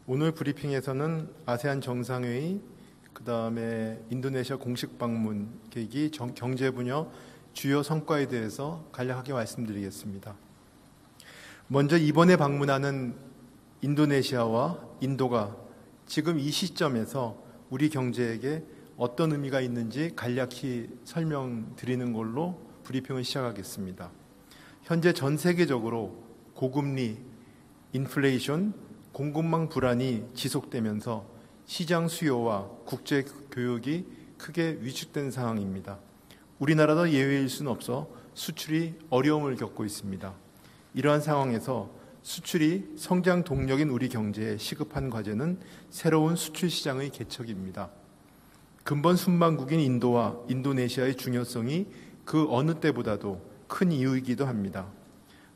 오늘 브리핑에서는 아세안 정상회의, 그 다음에 인도네시아 공식 방문 계기, 경제 분야 주요 성과에 대해서 간략하게 말씀드리겠습니다. 먼저 이번에 방문하는 인도네시아와 인도가 지금 이 시점에서 우리 경제에게 어떤 의미가 있는지 간략히 설명드리는 걸로 브리핑을 시작하겠습니다. 현재 전 세계적으로 고금리, 인플레이션, 공급망 불안이 지속되면서 시장 수요와 국제 교역이 크게 위축된 상황입니다. 우리나라도 예외일 수는 없어 수출이 어려움을 겪고 있습니다. 이러한 상황에서 수출이 성장 동력인 우리 경제에 시급한 과제는 새로운 수출 시장의 개척입니다. 근본 순방국인 인도와 인도네시아의 중요성이 그 어느 때보다도 큰 이유이기도 합니다.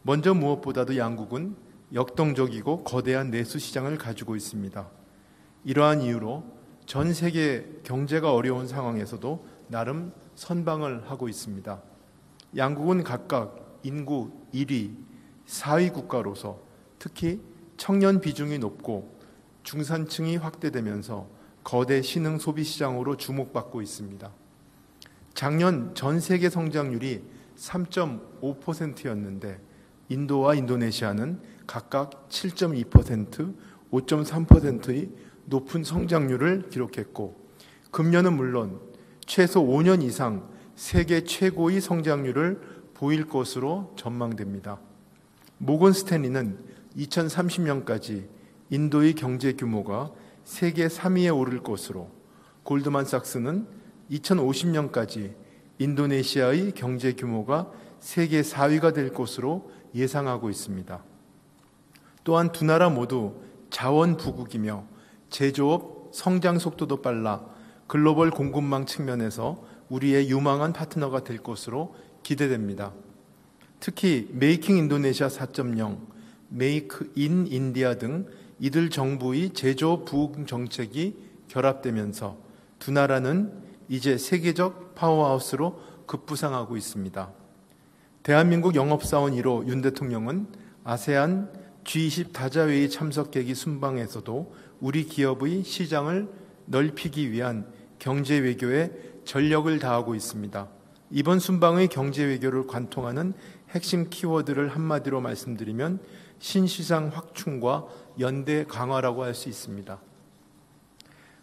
먼저 무엇보다도 양국은 역동적이고 거대한 내수 시장을 가지고 있습니다. 이러한 이유로 전 세계 경제가 어려운 상황에서도 나름 선방을 하고 있습니다. 양국은 각각 인구 1위, 4위 국가로서 특히 청년 비중이 높고 중산층이 확대되면서 거대 신흥 소비 시장으로 주목받고 있습니다. 작년 전 세계 성장률이 3.5%였는데 인도와 인도네시아는 각각 7.2%, 5.3%의 높은 성장률을 기록했고 금년은 물론 최소 5년 이상 세계 최고의 성장률을 보일 것으로 전망됩니다. 모건 스탠리는 2030년까지 인도의 경제 규모가 세계 3위에 오를 것으로, 골드만삭스는 2050년까지 인도네시아의 경제 규모가 세계 4위가 될 것으로 예상하고 있습니다. 또한 두 나라 모두 자원 부국이며 제조업 성장 속도도 빨라 글로벌 공급망 측면에서 우리의 유망한 파트너가 될 것으로 기대됩니다. 특히 메이킹 인도네시아 4.0, 메이크 인 인디아 등 이들 정부의 제조업 부국 정책이 결합되면서 두 나라는 이제 세계적 파워하우스로 급부상하고 있습니다. 대한민국 영업사원 1호 윤 대통령은 아세안 G20 다자회의 참석 계기 순방에서도 우리 기업의 시장을 넓히기 위한 경제 외교에 전력을 다하고 있습니다. 이번 순방의 경제 외교를 관통하는 핵심 키워드를 한마디로 말씀드리면 신시장 확충과 연대 강화라고 할 수 있습니다.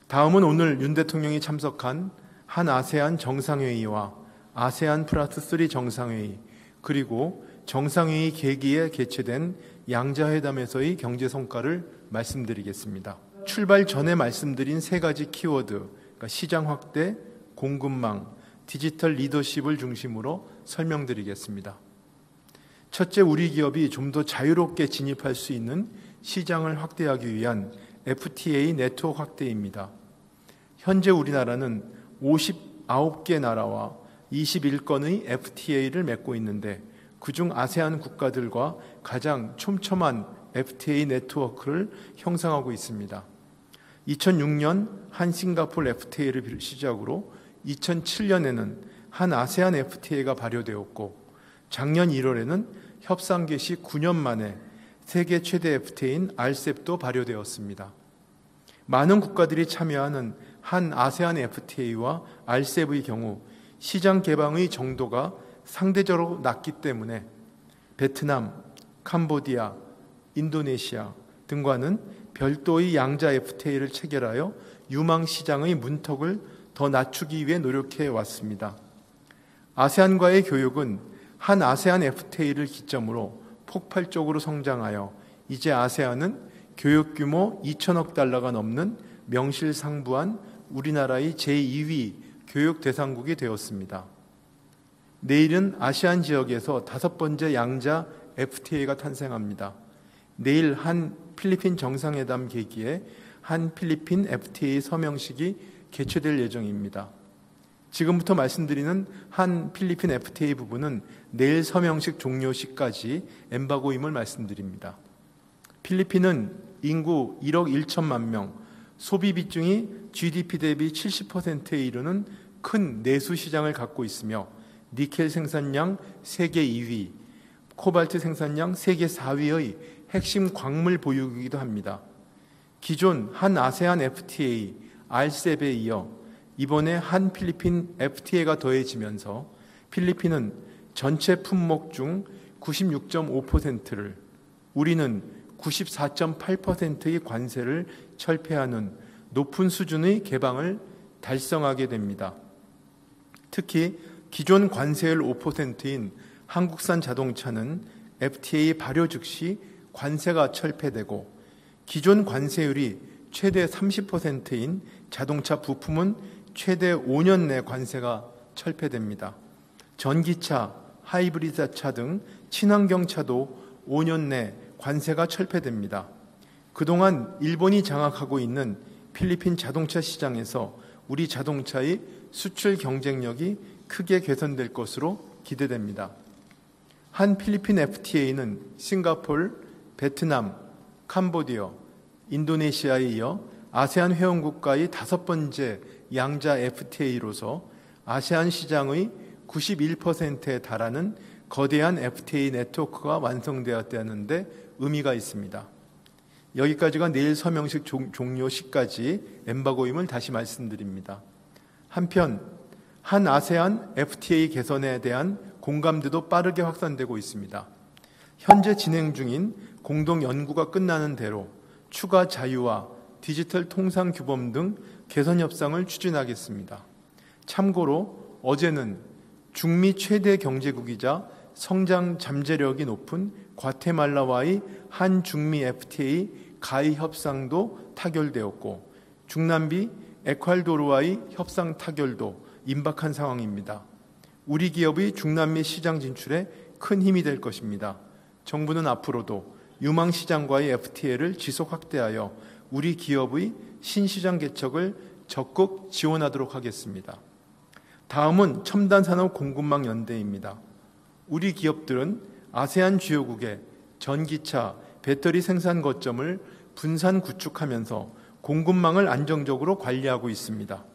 다음은 오늘 윤 대통령이 참석한 한 아세안 정상회의와 아세안 플러스 3 정상회의, 그리고 정상회의 계기에 개최된 양자회담에서의 경제 성과를 말씀드리겠습니다. 출발 전에 말씀드린 세 가지 키워드, 그러니까 시장 확대, 공급망, 디지털 리더십을 중심으로 설명드리겠습니다. 첫째, 우리 기업이 좀 더 자유롭게 진입할 수 있는 시장을 확대하기 위한 FTA 네트워크 확대입니다. 현재 우리나라는 59개 나라와 21건의 FTA를 맺고 있는데 그중 아세안 국가들과 가장 촘촘한 FTA 네트워크를 형성하고 있습니다. 2006년 한 싱가포르 FTA를 시작으로 2007년에는 한 아세안 FTA가 발효되었고 작년 1월에는 협상 개시 9년 만에 세계 최대 FTA인 RCEP도 발효되었습니다. 많은 국가들이 참여하는 한 아세안 FTA와 RCEP의 경우 시장 개방의 정도가 상대적으로 낮기 때문에 베트남, 캄보디아, 인도네시아 등과는 별도의 양자 FTA를 체결하여 유망 시장의 문턱을 더 낮추기 위해 노력해 왔습니다. 아세안과의 교역은 한 아세안 FTA를 기점으로 폭발적으로 성장하여 이제 아세안은 교역 규모 2천억 달러가 넘는 명실상부한 우리나라의 제2위 교역 대상국이 되었습니다. 내일은 아시안 지역에서 5번째 양자 FTA가 탄생합니다. 내일 한 필리핀 정상회담 계기에 한 필리핀 FTA 서명식이 개최될 예정입니다. 지금부터 말씀드리는 한 필리핀 FTA 부분은 내일 서명식 종료시까지 엠바고임을 말씀드립니다. 필리핀은 인구 1억 1천만 명, 소비 비중이 GDP 대비 70%에 이르는 큰 내수 시장을 갖고 있으며 니켈 생산량 세계 2위, 코발트 생산량 세계 4위의 핵심 광물 보유국이기도 합니다. 기존 한 아세안 FTA, RCEP에 이어 이번에 한 필리핀 FTA가 더해지면서 필리핀은 전체 품목 중 96.5%를, 우리는 94.8%의 관세를 철폐하는 높은 수준의 개방을 달성하게 됩니다. 특히 기존 관세율 5%인 한국산 자동차는 FTA 발효 즉시 관세가 철폐되고, 기존 관세율이 최대 30%인 자동차 부품은 최대 5년 내 관세가 철폐됩니다. 전기차, 하이브리드차 등 친환경차도 5년 내 관세가 철폐됩니다. 그동안 일본이 장악하고 있는 필리핀 자동차 시장에서 우리 자동차의 수출 경쟁력이 크게 개선될 것으로 기대됩니다. 한 필리핀 FTA는 싱가포르, 베트남, 캄보디아, 인도네시아에 이어 아세안 회원국과의 5번째 양자 FTA로서 아세안 시장의 91%에 달하는 거대한 FTA 네트워크가 완성되었다는 데 의미가 있습니다. 여기까지가 내일 서명식 종료 시까지 엠바고임을 다시 말씀드립니다. 한편 한 아세안 FTA 개선에 대한 공감대도 빠르게 확산되고 있습니다. 현재 진행 중인 공동 연구가 끝나는 대로 추가 자유화, 디지털 통상 규범 등 개선 협상을 추진하겠습니다. 참고로 어제는 중미 최대 경제국이자 성장 잠재력이 높은 과테말라와의 한중미 FTA 가입 협상도 타결되었고, 중남미 에콰도르와의 협상 타결도 임박한 상황입니다. 우리 기업의 중남미 시장 진출에 큰 힘이 될 것입니다. 정부는 앞으로도 유망시장과의 FTA를 지속 확대하여 우리 기업의 신시장 개척을 적극 지원하도록 하겠습니다. 다음은 첨단산업 공급망 연대입니다. 우리 기업들은 아세안 주요국의 전기차, 배터리 생산 거점을 분산 구축하면서 공급망을 안정적으로 관리하고 있습니다.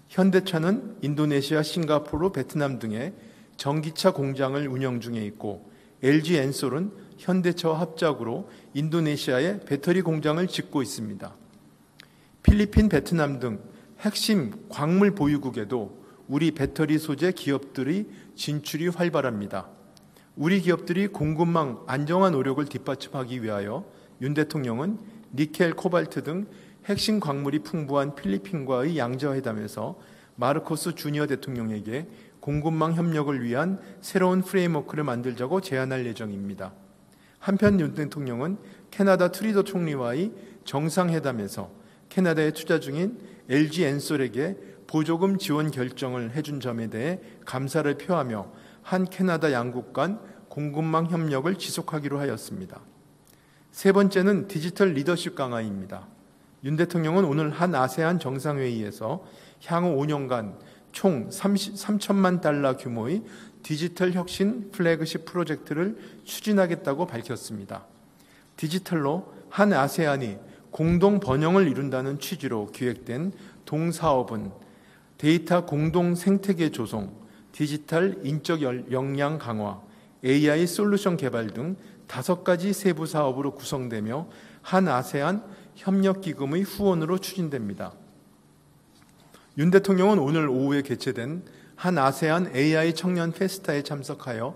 현대차는 인도네시아, 싱가포르, 베트남 등의 전기차 공장을 운영 중에 있고, LG 엔솔은 현대차와 합작으로 인도네시아에 배터리 공장을 짓고 있습니다. 필리핀, 베트남 등 핵심 광물 보유국에도 우리 배터리 소재 기업들의 진출이 활발합니다. 우리 기업들이 공급망 안정화 노력을 뒷받침하기 위하여 윤 대통령은 니켈, 코발트 등 핵심 광물이 풍부한 필리핀과의 양자회담에서 마르코스 주니어 대통령에게 공급망 협력을 위한 새로운 프레임워크를 만들자고 제안할 예정입니다. 한편 윤 대통령은 캐나다 트리도 총리와의 정상회담에서 캐나다에 투자 중인 LG 엔솔에게 보조금 지원 결정을 해준 점에 대해 감사를 표하며 한 캐나다 양국 간 공급망 협력을 지속하기로 하였습니다. 세 번째는 디지털 리더십 강화입니다. 윤 대통령은 오늘 한 아세안 정상회의에서 향후 5년간 총 3천만 달러 규모의 디지털 혁신 플래그십 프로젝트를 추진하겠다고 밝혔습니다. 디지털로 한 아세안이 공동 번영을 이룬다는 취지로 기획된 동사업은 데이터 공동 생태계 조성, 디지털 인적 역량 강화, AI 솔루션 개발 등 5가지 세부 사업으로 구성되며 한 아세안 협력기금의 후원으로 추진됩니다. 윤 대통령은 오늘 오후에 개최된 한 아세안 AI 청년 페스타에 참석하여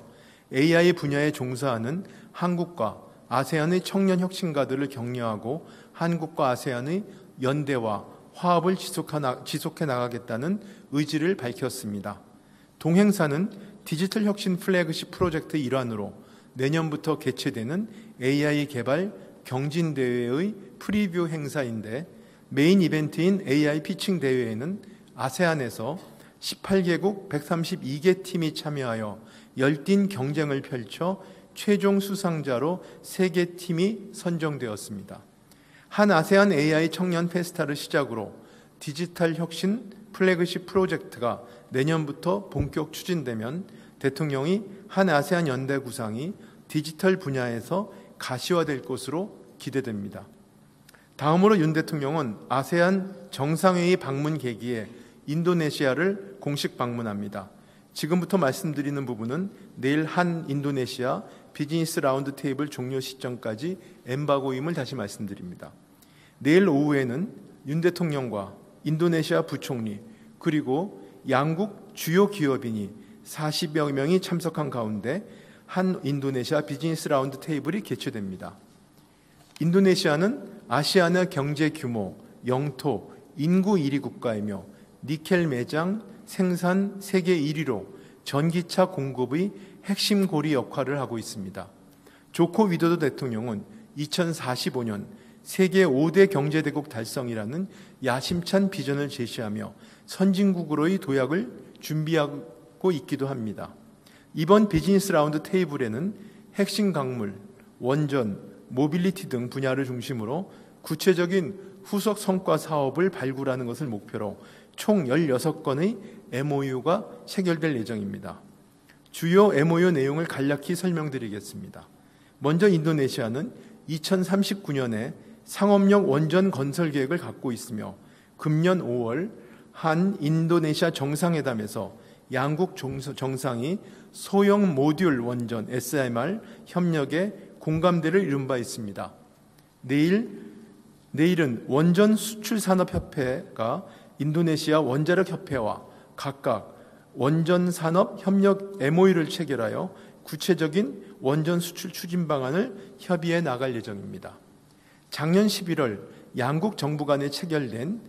AI 분야에 종사하는 한국과 아세안의 청년 혁신가들을 격려하고 한국과 아세안의 연대와 화합을 지속해 나가겠다는 의지를 밝혔습니다. 동행사는 디지털 혁신 플래그십 프로젝트의 일환으로 내년부터 개최되는 AI 개발 경진대회의 프리뷰 행사인데, 메인 이벤트인 AI 피칭 대회에는 아세안에서 18개국 132개 팀이 참여하여 열띤 경쟁을 펼쳐 최종 수상자로 3개 팀이 선정되었습니다. 한 아세안 AI 청년 페스타를 시작으로 디지털 혁신 플래그십 프로젝트가 내년부터 본격 추진되면 대통령이 한 아세안 연대 구상이 디지털 분야에서 가시화될 것으로 기대됩니다. 다음으로 윤 대통령은 아세안 정상회의 방문 계기에 인도네시아를 공식 방문합니다. 지금부터 말씀드리는 부분은 내일 한 인도네시아 비즈니스 라운드 테이블 종료 시점까지 엠바고임을 다시 말씀드립니다. 내일 오후에는 윤 대통령과 인도네시아 부총리 그리고 양국 주요 기업인이 40여 명이 참석한 가운데 한 인도네시아 비즈니스 라운드 테이블이 개최됩니다. 인도네시아는 아시아나 경제 규모, 영토, 인구 1위 국가이며 니켈 매장, 생산 세계 1위로 전기차 공급의 핵심 고리 역할을 하고 있습니다. 조코 위도도 대통령은 2045년 세계 5대 경제대국 달성이라는 야심찬 비전을 제시하며 선진국으로의 도약을 준비하고 있기도 합니다. 이번 비즈니스 라운드 테이블에는 핵심 광물, 원전, 모빌리티 등 분야를 중심으로 구체적인 후속 성과 사업을 발굴하는 것을 목표로 총 16건의 MOU가 체결될 예정입니다. 주요 MOU 내용을 간략히 설명드리겠습니다. 먼저 인도네시아는 2039년에 상업용 원전 건설 계획을 갖고 있으며 금년 5월 한 인도네시아 정상회담에서 양국 정상이 소형 모듈 원전 SMR 협력에 공감대를 이룬 바 있습니다. 내일은 원전수출산업협회가 인도네시아 원자력협회와 각각 원전산업협력 MOU를 체결하여 구체적인 원전 수출 추진 방안을 협의해 나갈 예정입니다. 작년 11월 양국 정부 간에 체결된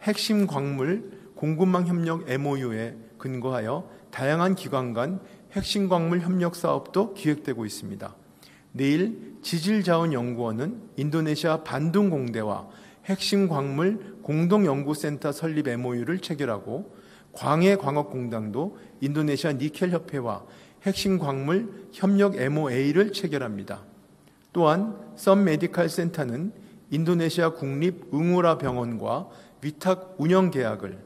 핵심 광물 공급망 협력 MOU에 근거하여 다양한 기관 간 핵심 광물 협력 사업도 기획되고 있습니다. 내일 지질자원연구원은 인도네시아 반둥 공대와 핵심 광물 공동연구센터 설립 MOU를 체결하고 광해광업공단도 인도네시아 니켈협회와 핵심 광물 협력 MOA를 체결합니다. 또한 썸메디칼 센터는 인도네시아 국립응우라 병원과 위탁 운영 계약을,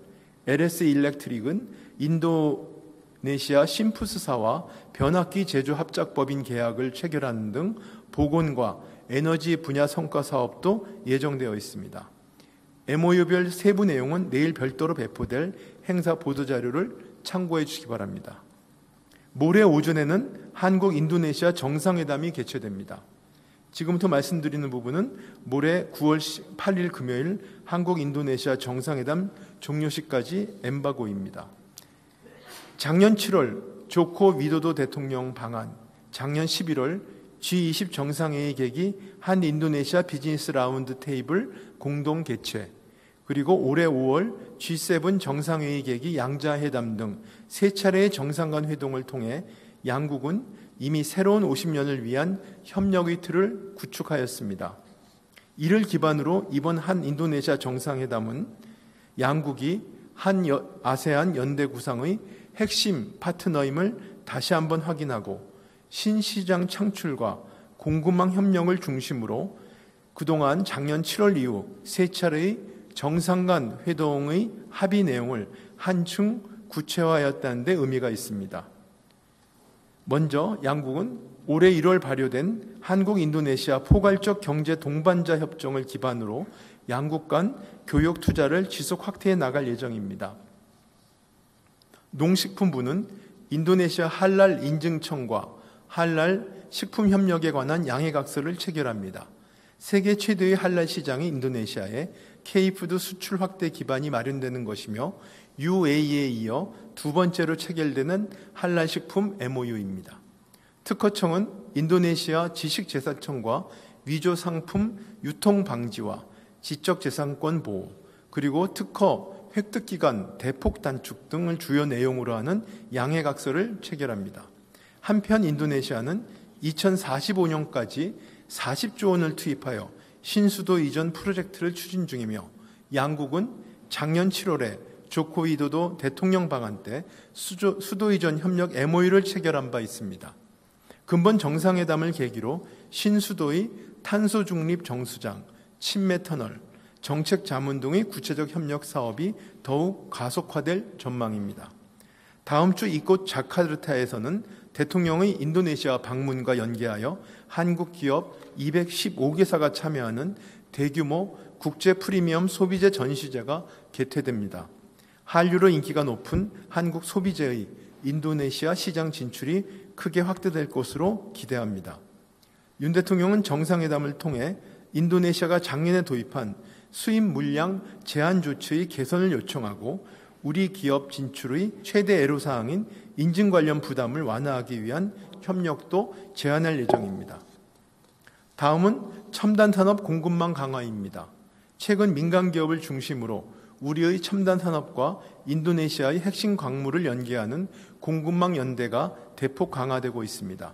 LS 일렉트릭은 인도네시아 심푸스사와 변압기 제조 합작법인 계약을 체결하는 등 보건과 에너지 분야 성과 사업도 예정되어 있습니다. MOU별 세부 내용은 내일 별도로 배포될 행사 보도자료를 참고해 주시기 바랍니다. 모레 오전에는 한국 인도네시아 정상회담이 개최됩니다. 지금부터 말씀드리는 부분은 모레 9월 8일 금요일 한국 인도네시아 정상회담 종료식까지 엠바고입니다. 작년 7월 조코 위도도 대통령 방한, 작년 11월 G20 정상회의 계기 한 인도네시아 비즈니스 라운드 테이블 공동 개최, 그리고 올해 5월 G7 정상회의 계기 양자회담 등 세 차례의 정상 간 회동을 통해 양국은 이미 새로운 50년을 위한 협력의 틀을 구축하였습니다. 이를 기반으로 이번 한 인도네시아 정상회담은 양국이 한 아세안 연대 구상의 핵심 파트너임을 다시 한번 확인하고 신시장 창출과 공급망 협력을 중심으로 그동안 작년 7월 이후 세 차례의 정상 간 회동의 합의 내용을 한층 구체화하였다는 데 의미가 있습니다. 먼저 양국은 올해 1월 발효된 한국 인도네시아 포괄적 경제 동반자 협정을 기반으로 양국 간 교역 투자를 지속 확대해 나갈 예정입니다. 농식품부는 인도네시아 할랄 인증청과 할랄 식품 협력에 관한 양해각서를 체결합니다. 세계 최대의 할랄 시장이 인도네시아에 K푸드 수출 확대 기반이 마련되는 것이며 UAE에 이어 두 번째로 체결되는 할랄 식품 MOU입니다. 특허청은 인도네시아 지식재산청과 위조 상품 유통 방지와 지적재산권 보호, 그리고 특허 획득기간 대폭 단축 등을 주요 내용으로 하는 양해각서를 체결합니다. 한편 인도네시아는 2045년까지 40조 원을 투입하여 신수도 이전 프로젝트를 추진 중이며 양국은 작년 7월에 조코 위도도 대통령 방한 때 수도 이전 협력 MOU를 체결한 바 있습니다. 근본 정상회담을 계기로 신수도의 탄소 중립 정수장, 친매 터널, 정책 자문 등의 구체적 협력 사업이 더욱 가속화될 전망입니다. 다음 주 이곳 자카르타에서는 대통령의 인도네시아 방문과 연계하여 한국 기업 215개사가 참여하는 대규모 국제 프리미엄 소비재 전시제가 개최됩니다. 한류로 인기가 높은 한국 소비재의 인도네시아 시장 진출이 크게 확대될 것으로 기대합니다. 윤 대통령은 정상회담을 통해 인도네시아가 작년에 도입한 수입 물량 제한 조치의 개선을 요청하고 우리 기업 진출의 최대 애로사항인 인증 관련 부담을 완화하기 위한 협력도 제안할 예정입니다. 다음은 첨단 산업 공급망 강화입니다. 최근 민간 기업을 중심으로 우리의 첨단 산업과 인도네시아의 핵심 광물을 연계하는 공급망 연대가 대폭 강화되고 있습니다.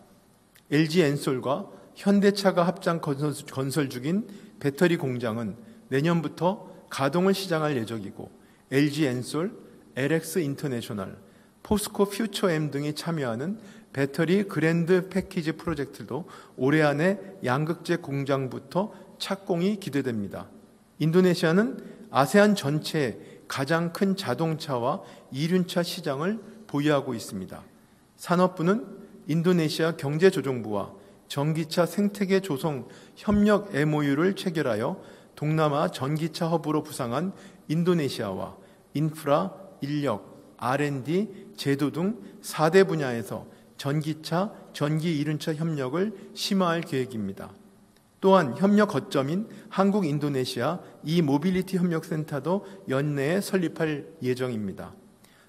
LG 엔솔과 현대차가 합작 건설 중인 배터리 공장은 내년부터 가동을 시작할 예정이고 LG 엔솔, LX 인터내셔널, 포스코 퓨처엠 등이 참여하는 배터리 그랜드 패키지 프로젝트도 올해 안에 양극재 공장부터 착공이 기대됩니다. 인도네시아는 아세안 전체의 가장 큰 자동차와 이륜차 시장을 보유하고 있습니다. 산업부는 인도네시아 경제조정부와 전기차 생태계 조성 협력 MOU를 체결하여 동남아 전기차 허브로 부상한 인도네시아와 인프라, 인력, R&D, 제도 등 4대 분야에서 전기차, 전기 이륜차 협력을 심화할 계획입니다. 또한 협력 거점인 한국 인도네시아 이모빌리티 협력센터도 연내에 설립할 예정입니다.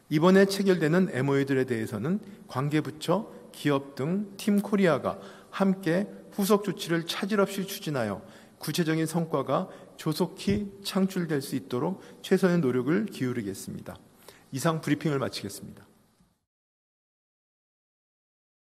이번에 체결되는 MOU들에 대해서는 관계부처, 기업 등 팀 코리아가 함께 후속 조치를 차질 없이 추진하여 구체적인 성과가 조속히 창출될 수 있도록 최선의 노력을 기울이겠습니다. 이상 브리핑을 마치겠습니다.